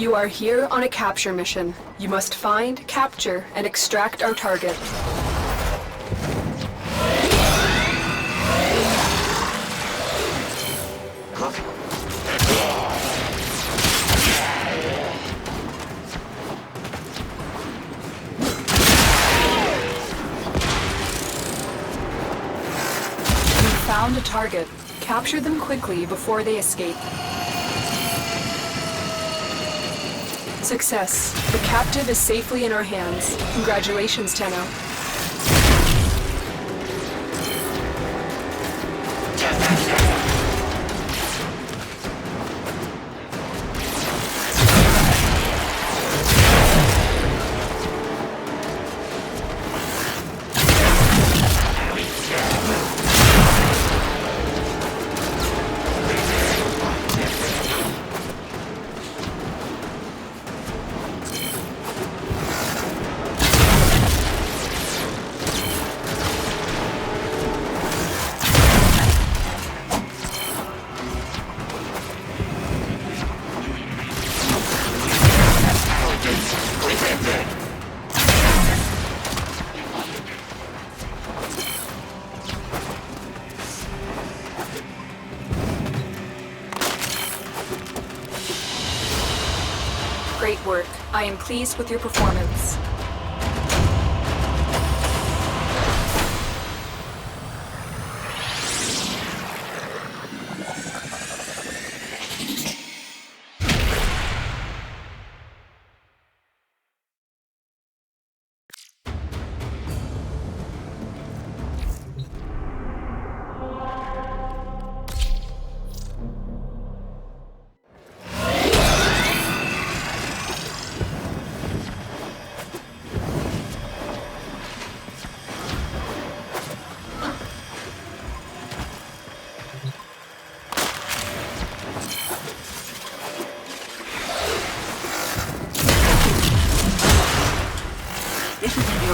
You are here on a capture mission. You must find, capture, and extract our target. You found a target. Capture them quickly before they escape. Success. The captive is safely in our hands. Congratulations, Tenno. Great work. I am pleased with your performance.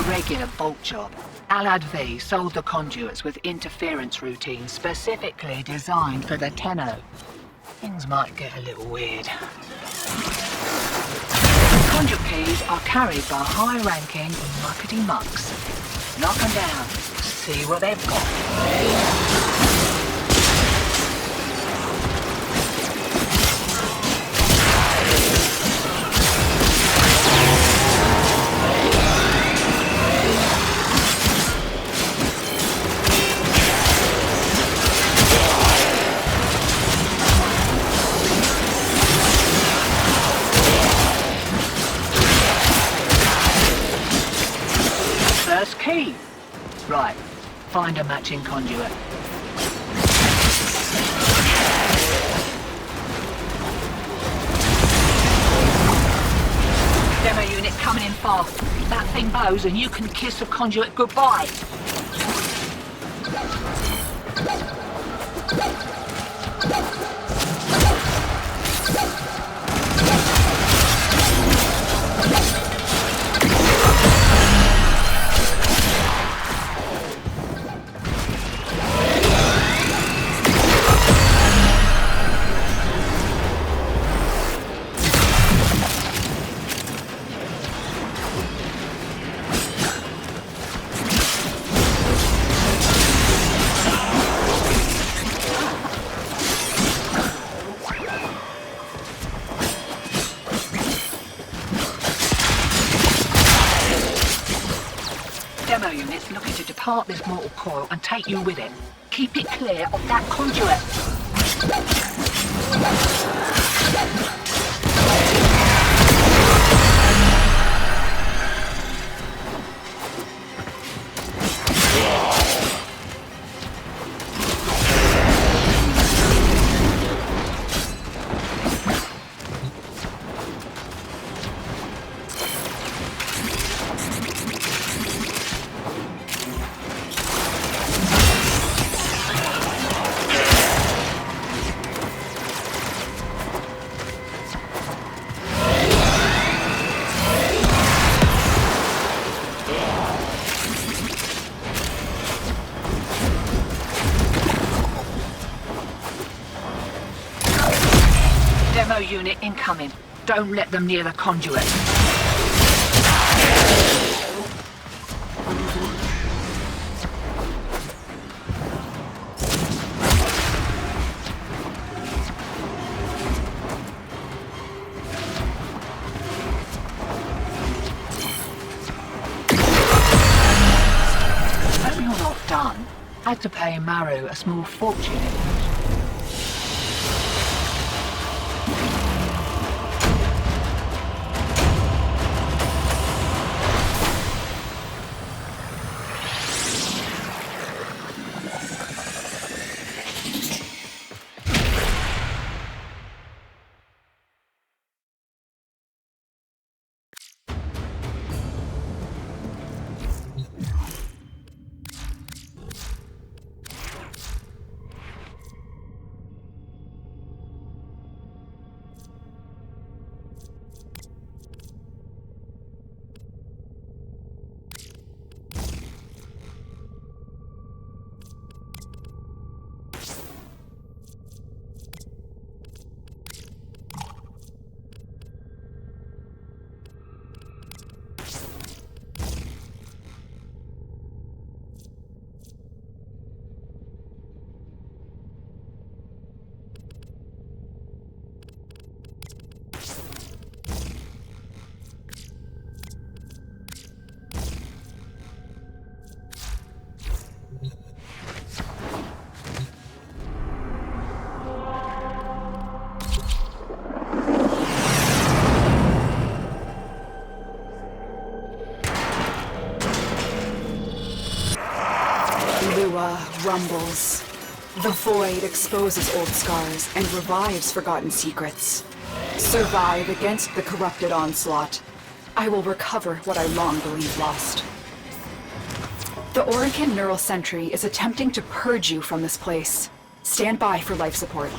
Regular bolt job. Alad V sold the conduits with interference routines specifically designed for the Tenno. Things might get a little weird. Conduit keys are carried by high-ranking muckety mucks. Knock them down. See what they've got. Key. Right, find a matching conduit. Demo unit coming in fast. That thing bows and you can kiss the conduit goodbye. Demo unit's looking to depart this mortal coil and take you with him. Keep it clear of that conduit. Unit incoming. Don't let them near the conduit. Hope you're not done. Had to pay Maru a small fortune in it. Rumbles. The void exposes old scars and revives forgotten secrets. Survive against the corrupted onslaught. I will recover what I long believed lost. The Orican Neural Sentry is attempting to purge you from this place. Stand by for life support.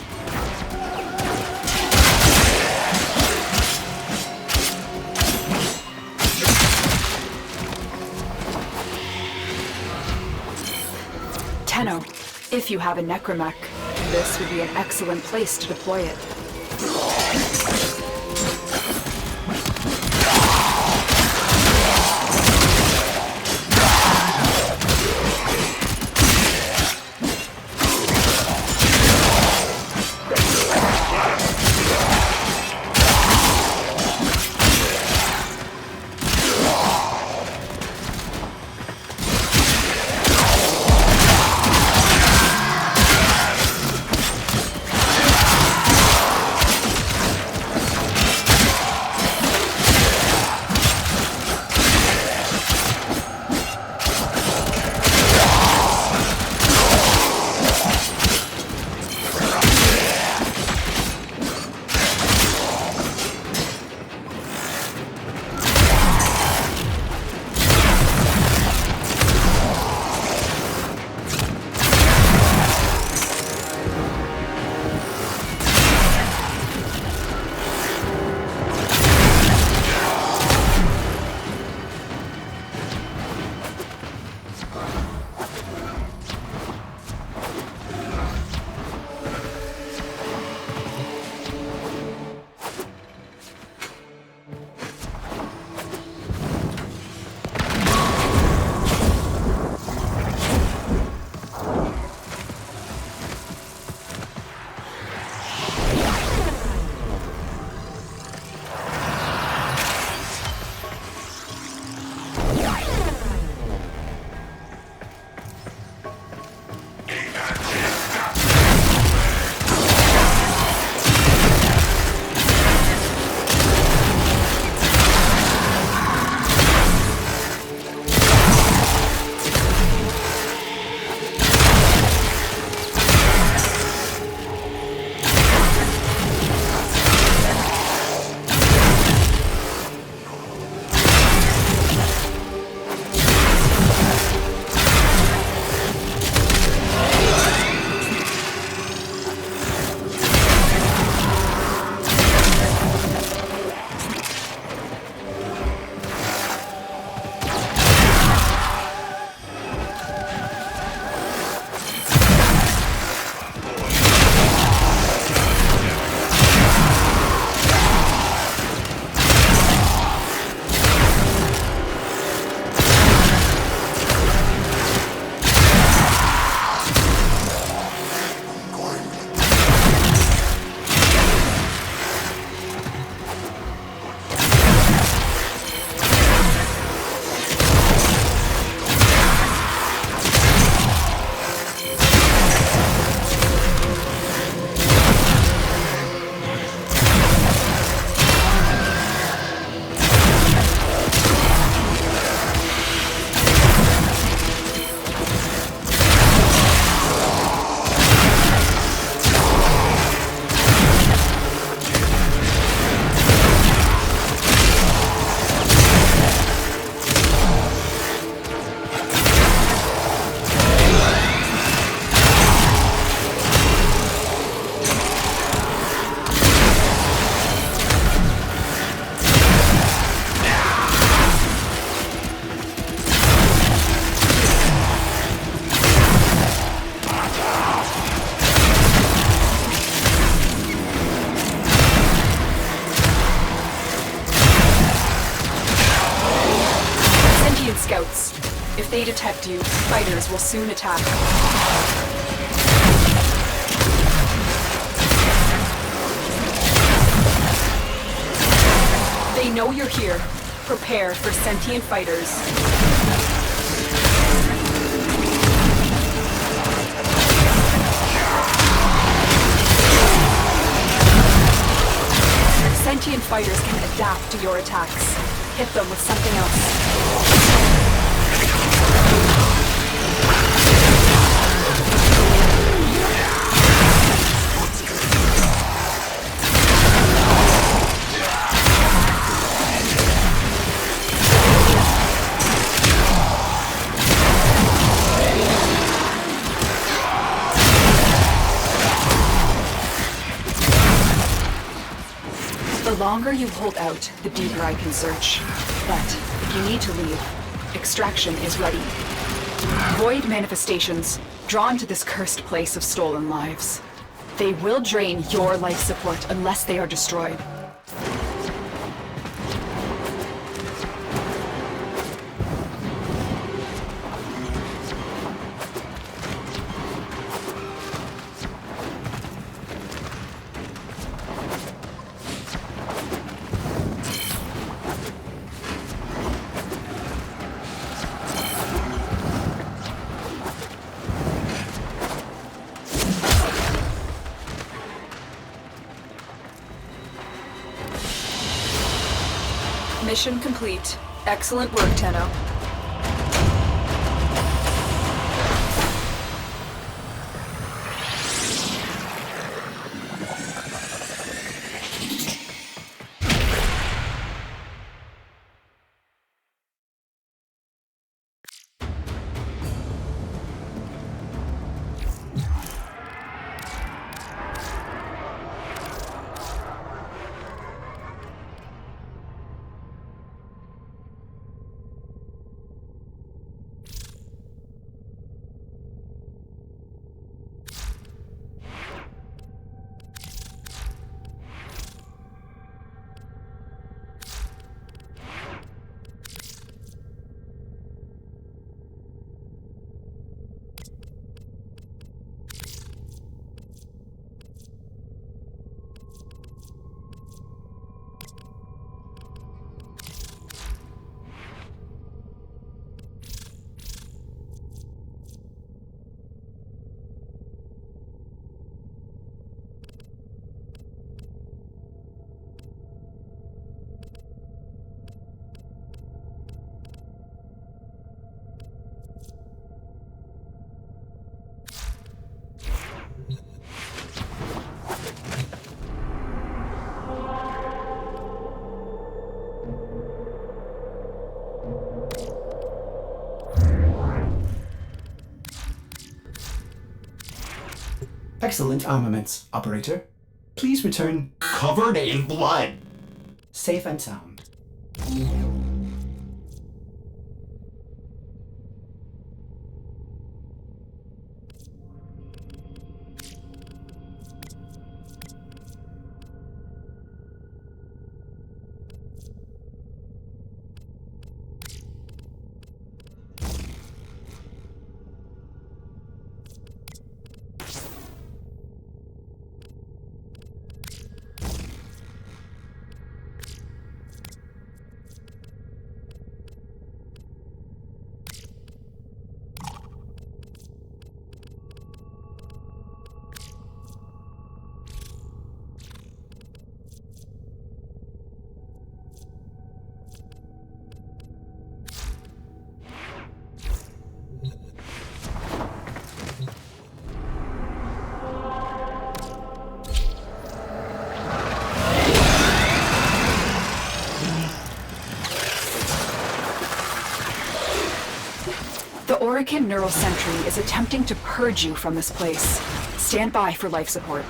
Tenno, if you have a necromech, this would be an excellent place to deploy it. They detect you. Fighters will soon attack. They know you're here. Prepare for sentient fighters. Sentient fighters can adapt to your attacks. Hit them with something else. The longer you hold out, the deeper I can search. But if you need to leave, extraction is ready. Void manifestations, drawn to this cursed place of stolen lives. They will drain your life support unless they are destroyed. Mission complete. Excellent work, Tenno. Excellent armaments, operator. Please return Covered in blood. safe and sound. The Orican Neural Sentry is attempting to purge you from this place. Stand by for life support.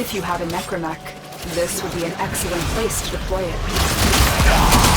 If you have a necromech, this would be an excellent place to deploy it.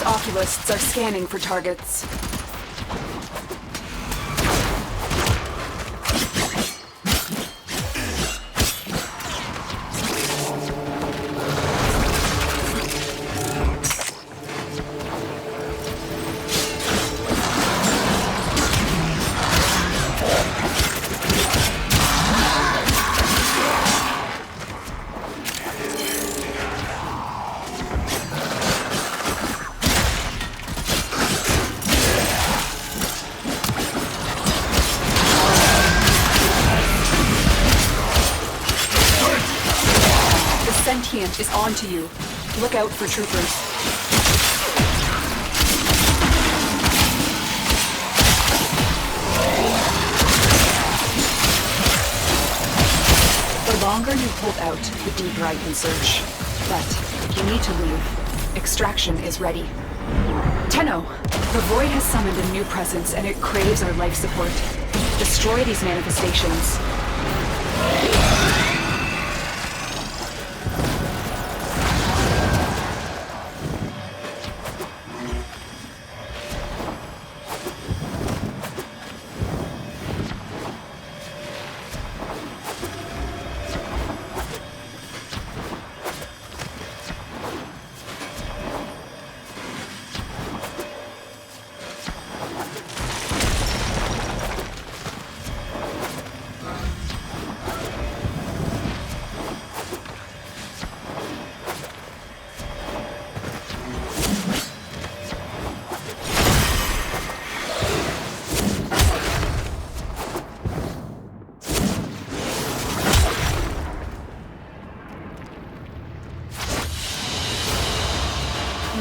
Oculists are scanning for targets. Sentient is on to you. Look out for troopers. The longer you hold out, the deeper I can search. But you need to leave. Extraction is ready. Tenno, the Void has summoned a new presence and it craves our life support. Destroy these manifestations.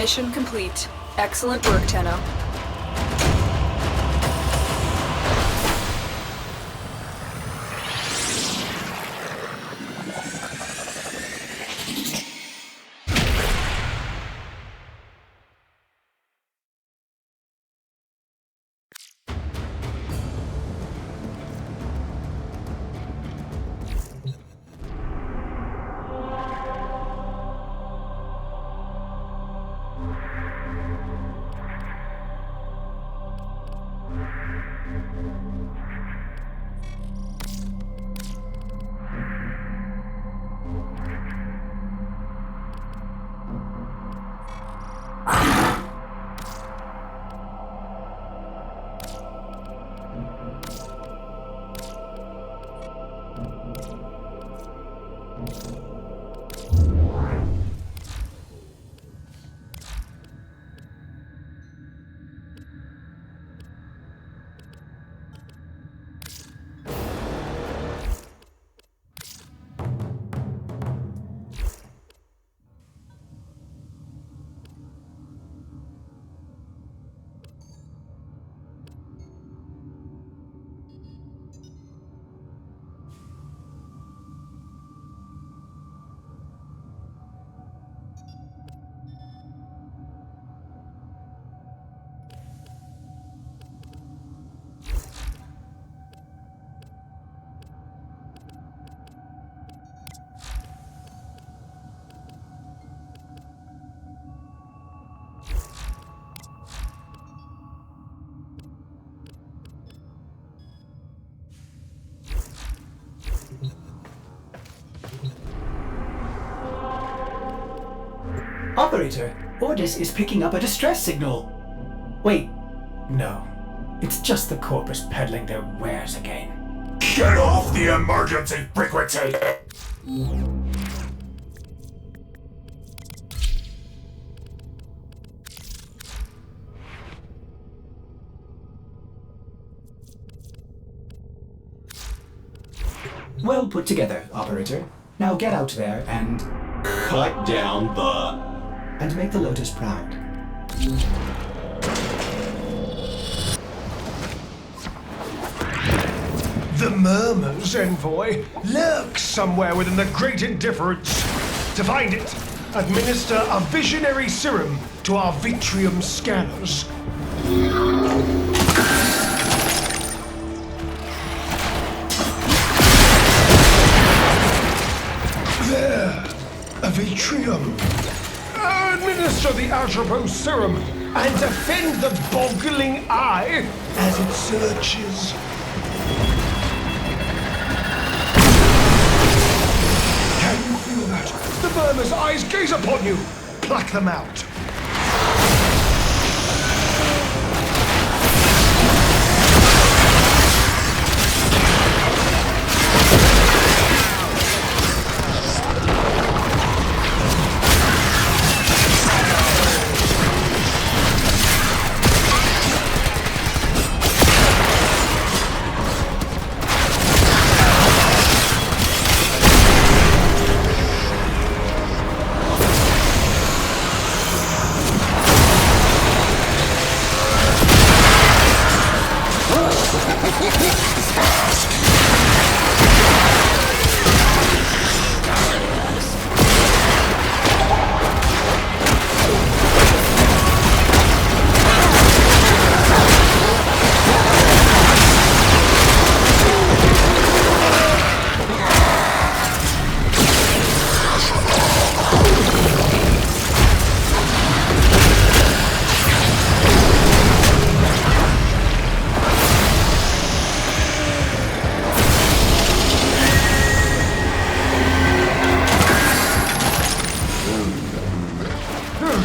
Mission complete. Excellent work, Tenno. Operator, Ordis is picking up a distress signal. Wait, no. It's just the corpus peddling their wares again. Get off the emergency frequency! Well put together, Operator. Now get out there and Cut down the... and make the Lotus proud. The Murmurs, Envoy, lurks somewhere within the Great Indifference. To find it, administer a visionary serum to our Vitrium scanners. There, a Vitrium. Administer the Atropos serum and defend the boggling eye as it searches. Can you feel that? The Murmur's eyes gaze upon you. Pluck them out.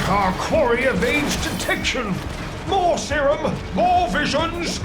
Our quarry evades detection. More serum, more visions.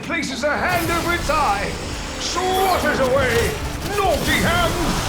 places a hand over its eye. Swat it away! Naughty hand!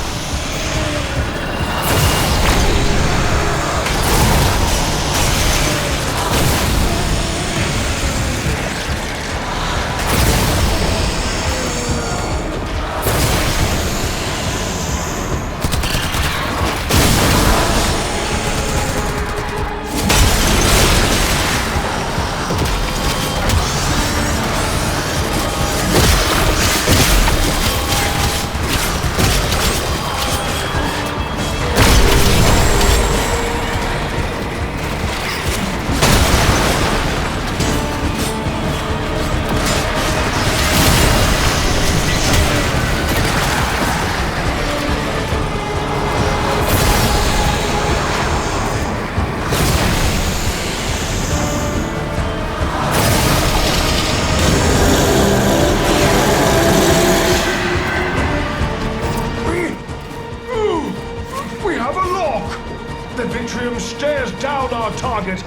Stares down our target.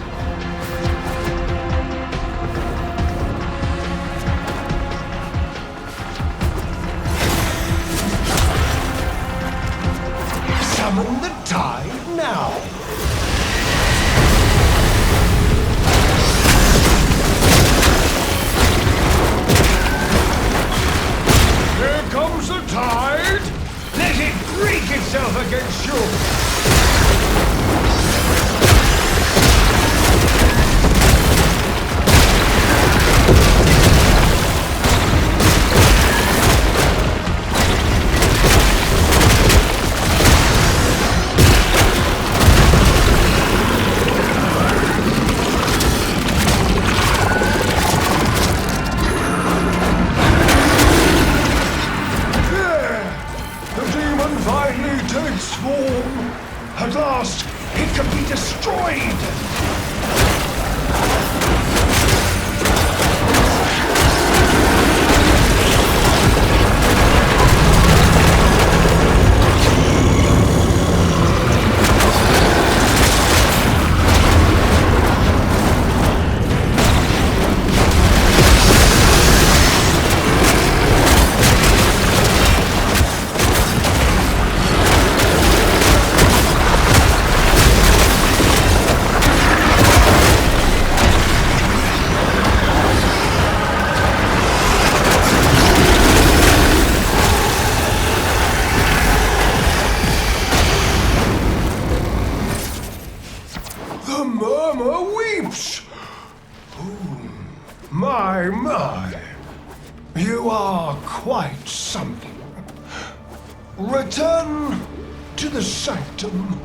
Summon the tide now. Here comes the tide. Let it break itself against you. At last, it can be destroyed! My. You are quite something. Return to the sanctum.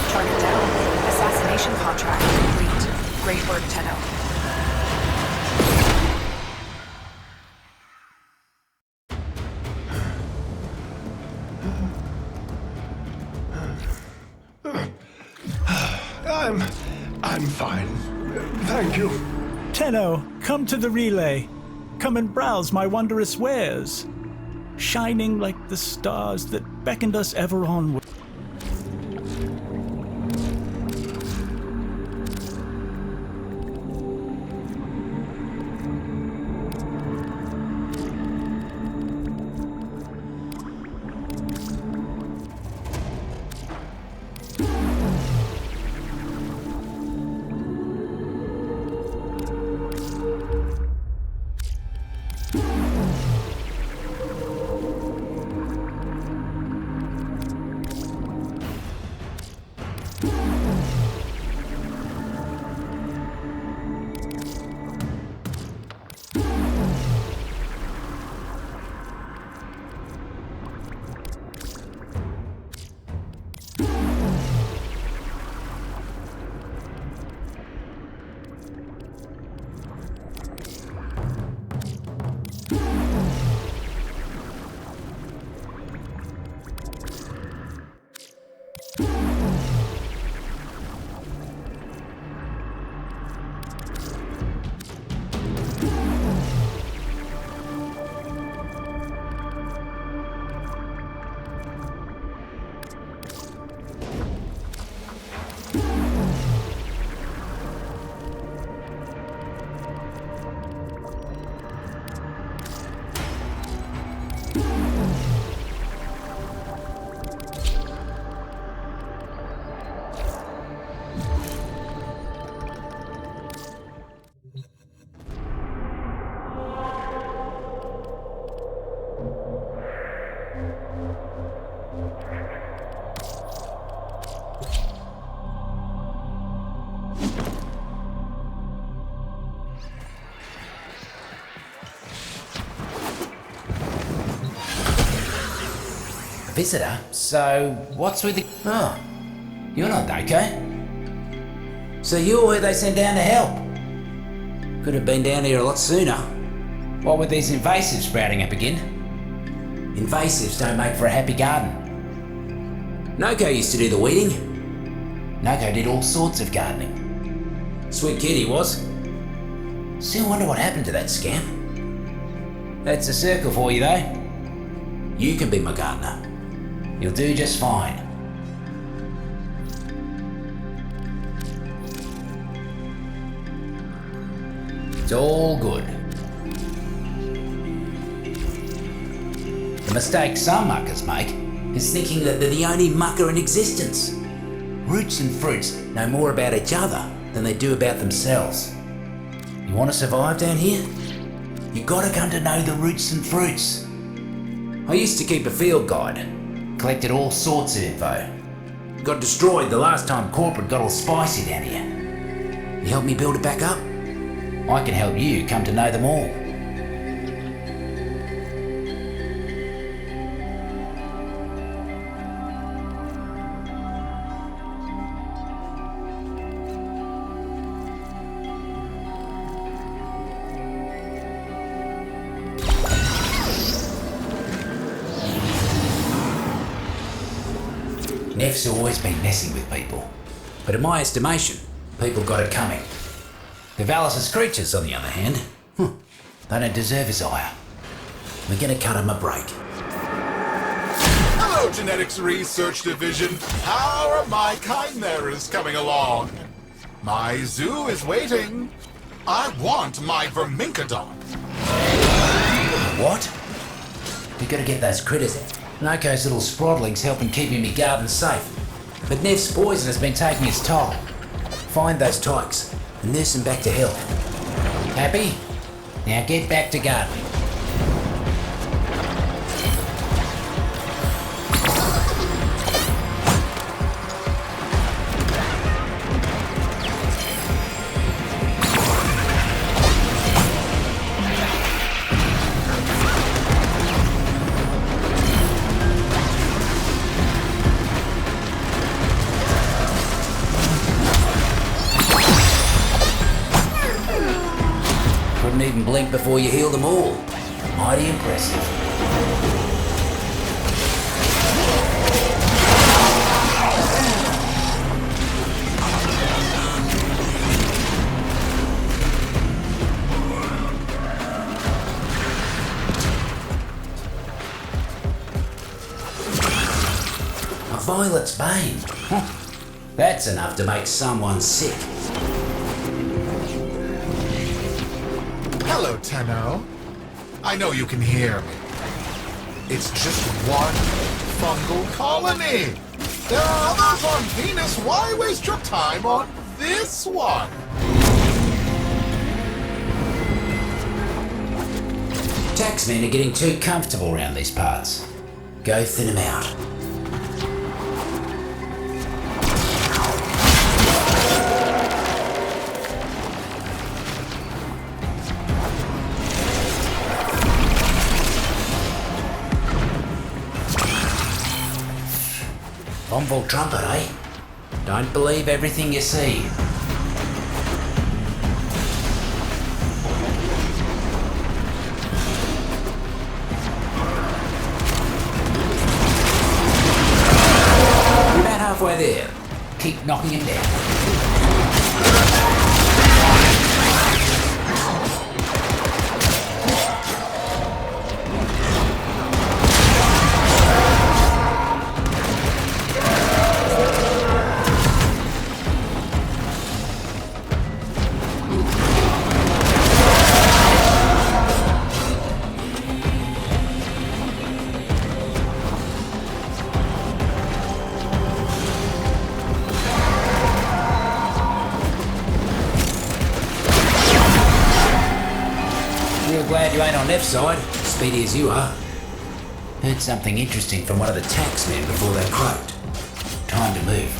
Target down. Assassination contract complete. Great work, Tenno. I'm fine. Thank you. Tenno, come to the relay. Come and browse my wondrous wares, shining like the stars that beckoned us ever onward. visitor, so what's with the... Oh, you're not okay. So you're where they sent down to help. Could have been down here a lot sooner. What with these invasives sprouting up again? Invasives don't make for a happy garden. Noko used to do the weeding. Noko did all sorts of gardening. Sweet kid he was. Still wonder what happened to that scam. That's a circle for you though. You can be my gardener. You'll do just fine. It's all good. The mistake some muckers make is thinking that they're the only mucker in existence. Roots and fruits know more about each other than they do about themselves. You want to survive down here? You gotta come to know the roots and fruits. I used to keep a field guide, collected all sorts of info. Got destroyed the last time corporate got all spicy down here. You help me build it back up? I can help you come to know them all. Neff's always been messing with people, but in my estimation, people got it coming. The Valis' creatures, on the other hand, they don't deserve his ire. We're gonna cut him a break. Hello, Genetics Research Division. How are my chimeras coming along? My zoo is waiting. I want my Vermincodon. What? We gotta get those critters out. Noko's little sproddling's helping keeping me garden safe, but Neff's poison has been taking its toll. Find those tykes and nurse them back to health. Happy? Now get back to gardening. Even blink before you heal them all. Mighty impressive. A violet's bane. That's enough to make someone sick. Hello, Tenno. I know you can hear me. It's just one fungal colony. There are others on Venus. Why waste your time on this one? Taxmen are getting too comfortable around these parts. Go thin them out. Fungal trumpet, eh? Don't believe everything you see. You're about halfway there. Keep knocking him down. Glad you ain't on Neff's side, speedy as you are. Heard something interesting from one of the taxmen before they croaked. Time to move.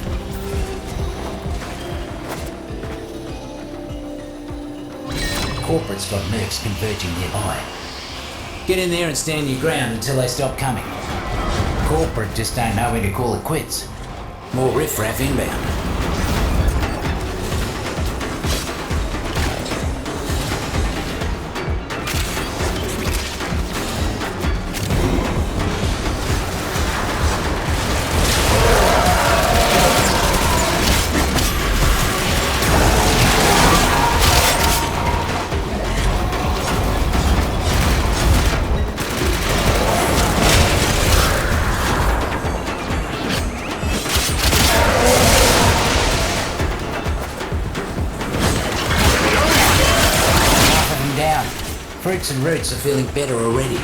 Corporate's got mercs converging nearby. Get in there and stand your ground until they stop coming. corporate just don't know when to call it quits. More riffraff inbound. Fruits and roots are feeling better already.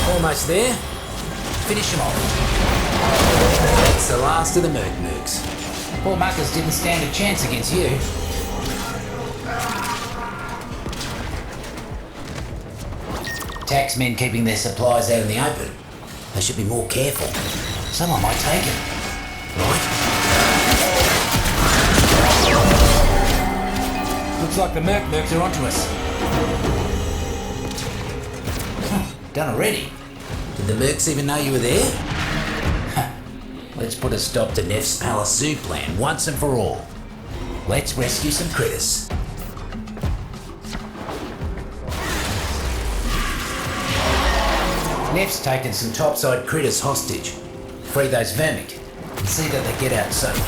Almost there. Finish him off. That's the last of the Mercs. Poor muckers didn't stand a chance against you. Taxmen keeping their supplies out in the open. They should be more careful. Someone might take it. Right? Looks like the Mercs are onto us. Done already? Did the Mercs even know you were there? Let's put a stop to Neff's Palace Zoo plan once and for all. Let's rescue some critters. Neff's taken some topside critters hostage. Free those vermic and see that they get out safe.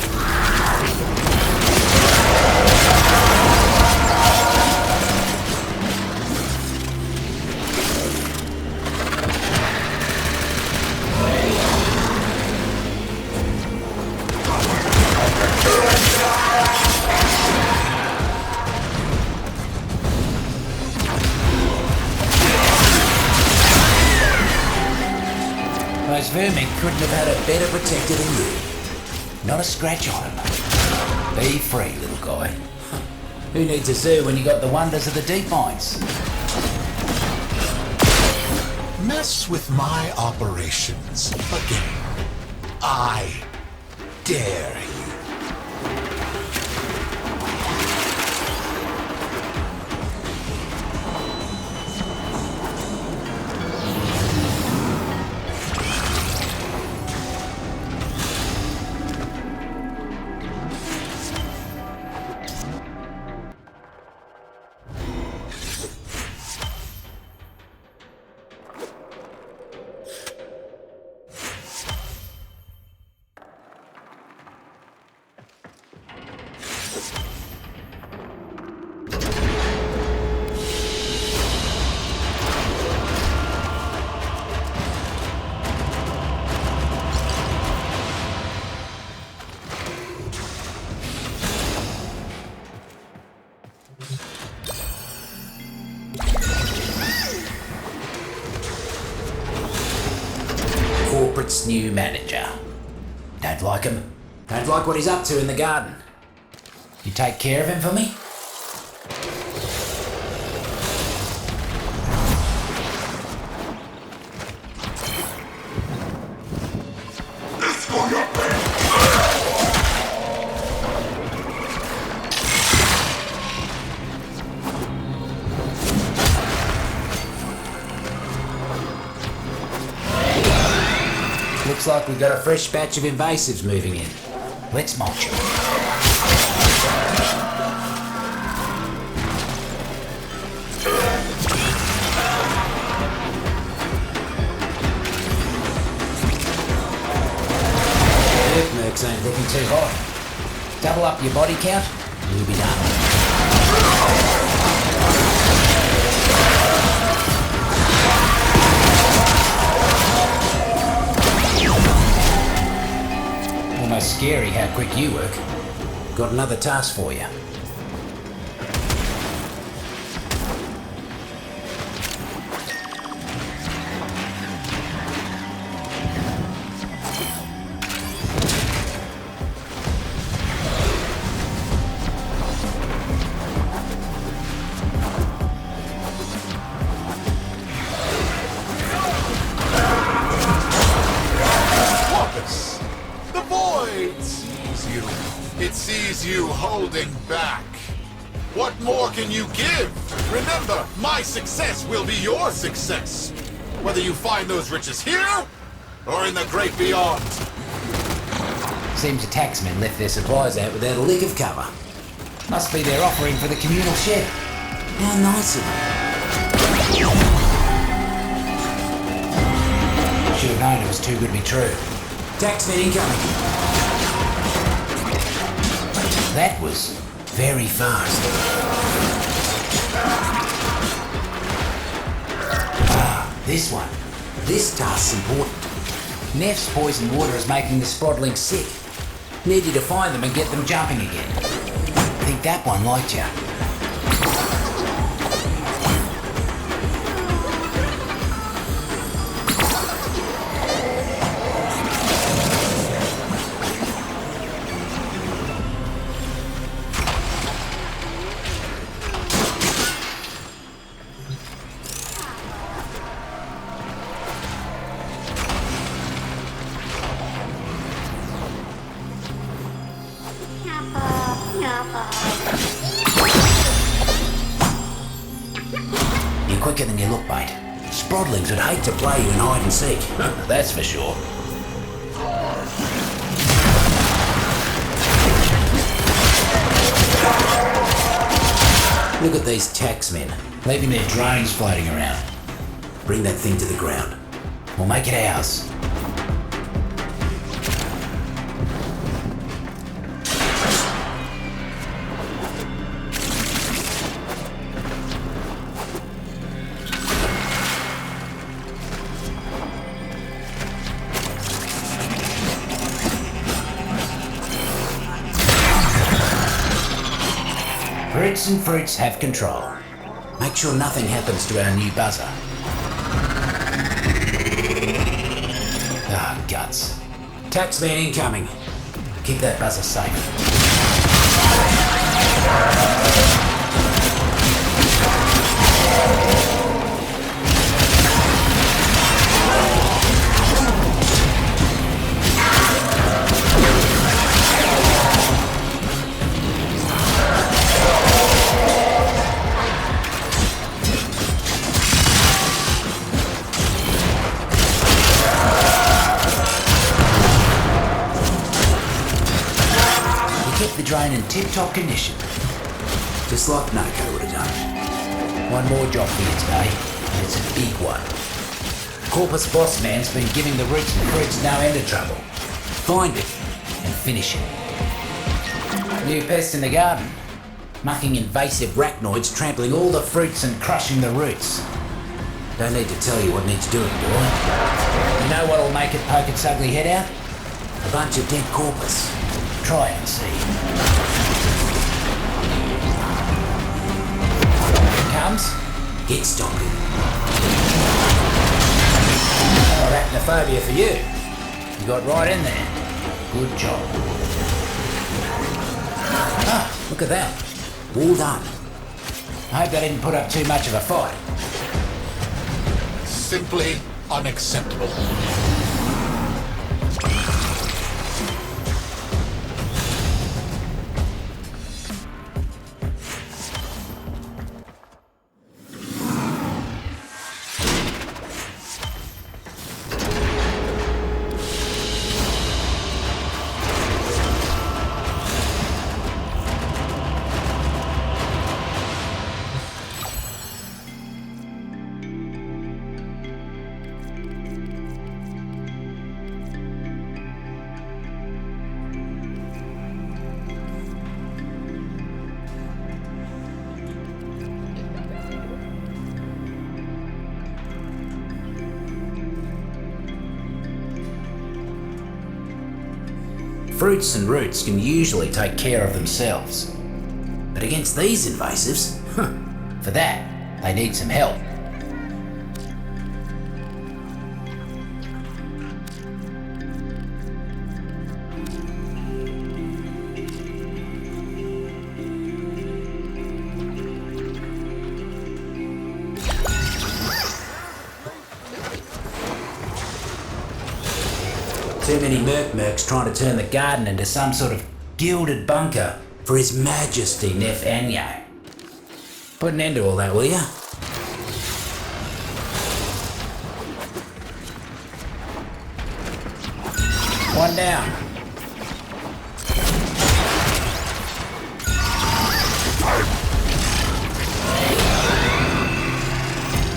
Those vermin couldn't have had a better protector than you. Not a scratch on him. Be free, little guy. Who needs a zoo when you got the wonders of the Deepmines? Mess with my operations again. I dare you. Corporate's new manager. Don't like him. Don't like what he's up to in the garden. You take care of him for me? Looks like we've got a fresh batch of invasives moving in. Let's mulch them. Mercs ain't looking too hot. Double up your body count, and you'll be done. Almost scary how quick you work. Got another task for you. The void sees you. It sees you holding back. What more can you give? Remember, my success will be your success. Whether you find those riches here, or in the great beyond. Seems the taxmen left their supplies out without a lick of cover. Must be their offering for the communal shed. How nice of them. Should have known it was too good to be true. Taxman incoming. That was very fast. This one. This task's important. Neff's poison water is making the Sprodlings sick. Need you to find them and get them jumping again. I think that one liked you. You're quicker than you look, mate. Sprodlings would hate to play you in hide and seek. That's for sure. Look at these taxmen, leaving their drones floating around. Bring that thing to the ground. We'll make it ours. Fruits and fruits have control. Make sure nothing happens to our new buzzer. Ah, guts. Taxman incoming. Keep that buzzer safe. The drain in tip-top condition. Just like Nako would have done. One more job for you today, and it's a big one. Corpus Boss Man's been giving the roots and fruits no end of trouble. Find it and finish it. New pest in the garden. Mucking invasive arachnoids trampling all the fruits and crushing the roots. Don't need to tell you what needs doing, do I? You know what'll make it poke its ugly head out? A bunch of dead corpus. Try and see. Comes, get stomping. Arachnophobia for you. You got right in there. Good job. Ah, look at that. All done. I hope they didn't put up too much of a fight. Simply unacceptable. Fruits and roots can usually take care of themselves. But against these invasives, for that, they need some help. Too many mercs trying to turn the garden into some sort of gilded bunker for His Majesty Nef Anyo. Put an end to all that, will ya? One down.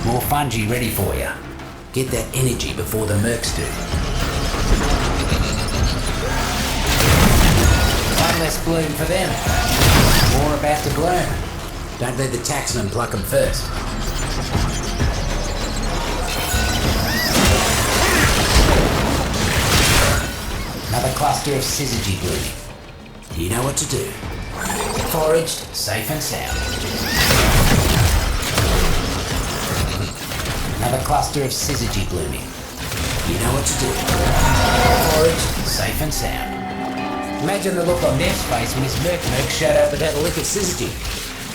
More fungi ready for ya. Get that energy before the mercs do. One less bloom for them. More about to bloom. Don't let the taxman pluck them first. Another cluster of syzygy blooming. You know what to do. Foraged, safe and sound. Another cluster of syzygy blooming. You know what to do. Foraged, safe and sound. Imagine the look on Nef's face when his merc showed up without a lick of syzygy.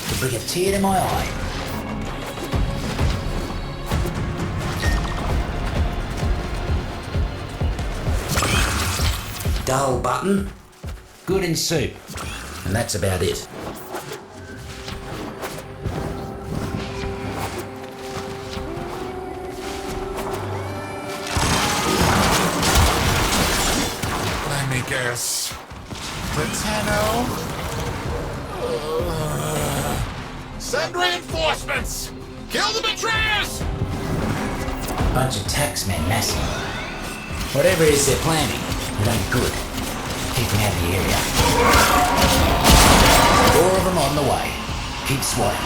To bring a tear to my eye. Dull button. Good in soup. And that's about it. Let me guess. The Tenno? Send reinforcements! Kill the betrayers! Bunch of taxmen massing. Whatever it is they're planning, it ain't good. Keep them out of the area. 4 of them on the way. Keep swatting.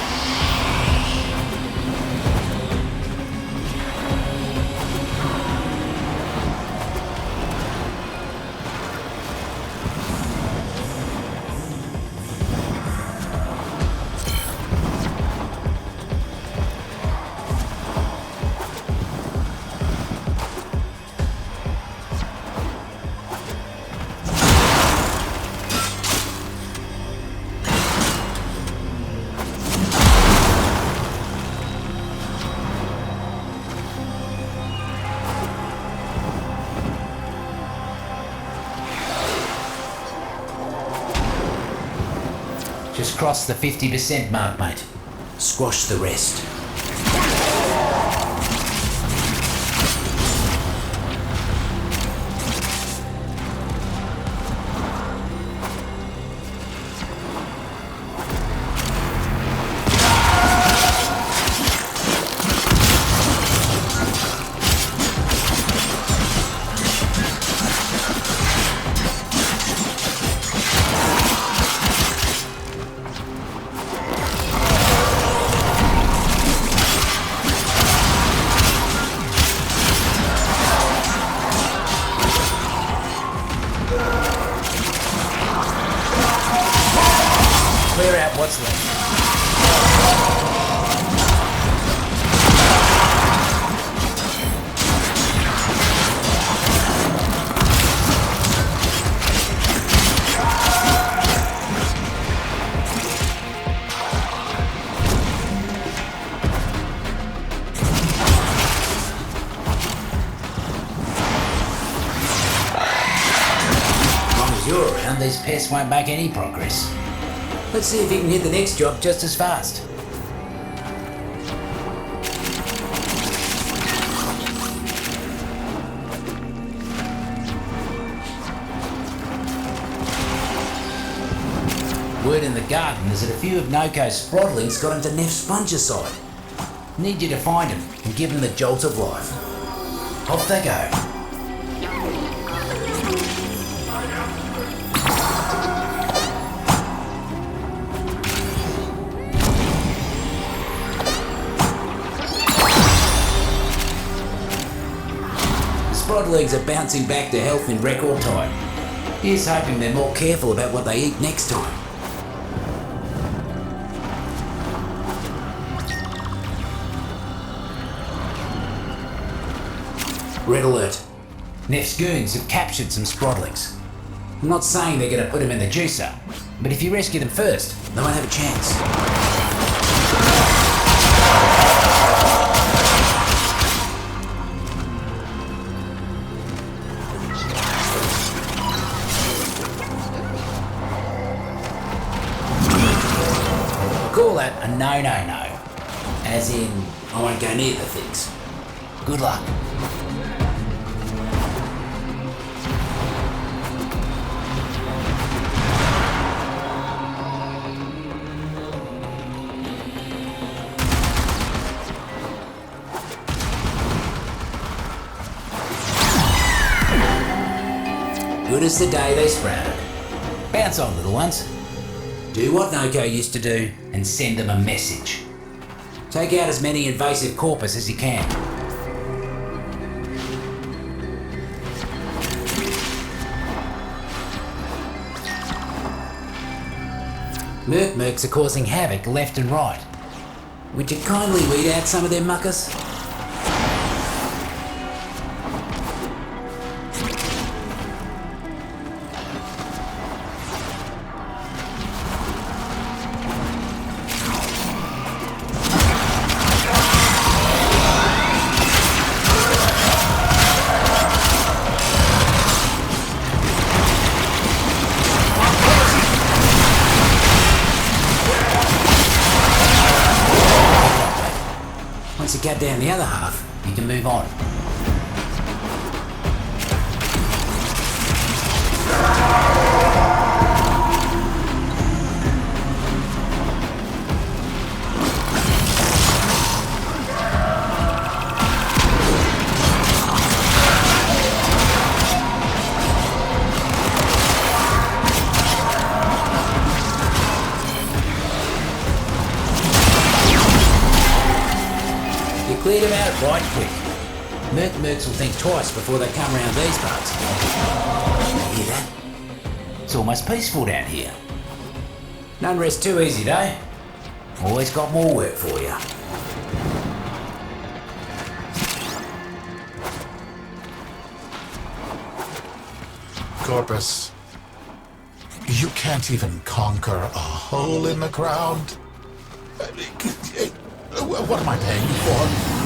Just cross the 50% mark, mate. Squash the rest. Clear out what's left. As long as you're around, these pests won't make any progress. Let's see if he can hit the next job just as fast. Word in the garden is that a few of Noko's sprotlings got into Nef's fungicide. Need you to find him and give him the jolt of life. Off they go. Sprotlings are bouncing back to health in record time. Here's hoping they're more careful about what they eat next time. Red alert. Neff's goons have captured some Sprodlings. I'm not saying they're going to put them in the juicer, but if you rescue them first, they won't have a chance. Call that a no. As in, I won't go near the things. Good luck. Good as the day they sprouted. Bounce on, little ones. Do what Noko used to do and send them a message. Take out as many invasive corpus as you can. Mercs are causing havoc left and right. Would you kindly weed out some of them muckers? Once you cut down the other half, you can move on. Cleared him out right quick. Mercs will think twice before they come around these parts. You hear that? It's almost peaceful down here. None rest too easy, though. Always got more work for you. Corpus, you can't even conquer a hole in the ground. What am I paying you for?